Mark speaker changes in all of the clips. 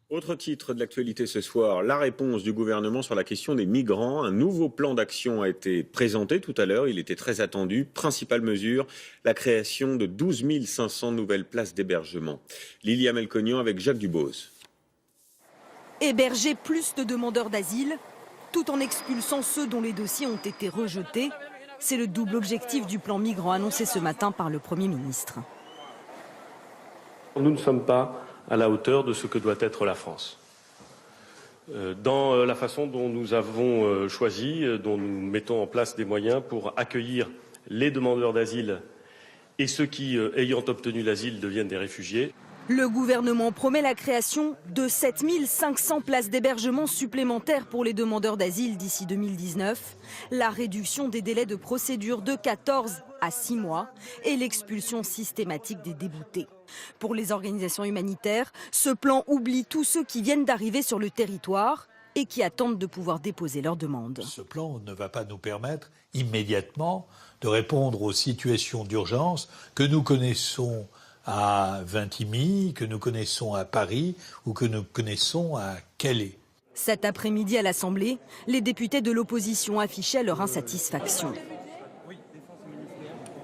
Speaker 1: Autre titre de l'actualité ce soir, la réponse du gouvernement sur la question des migrants. Un nouveau plan d'action a été présenté tout à l'heure, il était très attendu. Principale mesure, la création de 12 500 nouvelles places d'hébergement. Lilia Melconian avec Jacques Dubose.
Speaker 2: Héberger plus de demandeurs d'asile, tout en expulsant ceux dont les dossiers ont été rejetés. C'est le double objectif du plan migrant annoncé ce matin par le Premier ministre.
Speaker 3: Nous ne sommes pas à la hauteur de ce que doit être la France. Dans la façon dont nous avons choisi, dont nous mettons en place des moyens pour accueillir les demandeurs d'asile et ceux qui, ayant obtenu l'asile, deviennent des réfugiés.
Speaker 2: Le gouvernement promet la création de 7 500 places d'hébergement supplémentaires pour les demandeurs d'asile d'ici 2019, la réduction des délais de procédure de 14 à 6 mois et l'expulsion systématique des déboutés. Pour les organisations humanitaires, ce plan oublie tous ceux qui viennent d'arriver sur le territoire et qui attendent de pouvoir déposer leurs demandes.
Speaker 4: Ce plan ne va pas nous permettre immédiatement de répondre aux situations d'urgence que nous connaissons à Vintimille, que nous connaissons à Paris ou que nous connaissons à Calais.
Speaker 2: Cet après-midi à l'Assemblée, les députés de l'opposition affichaient leur insatisfaction.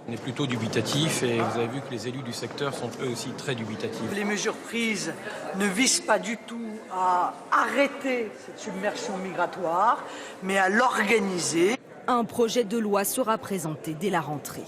Speaker 5: On est plutôt dubitatif et vous avez vu que les élus du secteur sont eux aussi très dubitatifs.
Speaker 6: Les mesures prises ne visent pas du tout à arrêter cette submersion migratoire, mais à l'organiser.
Speaker 2: Un projet de loi sera présenté dès la rentrée.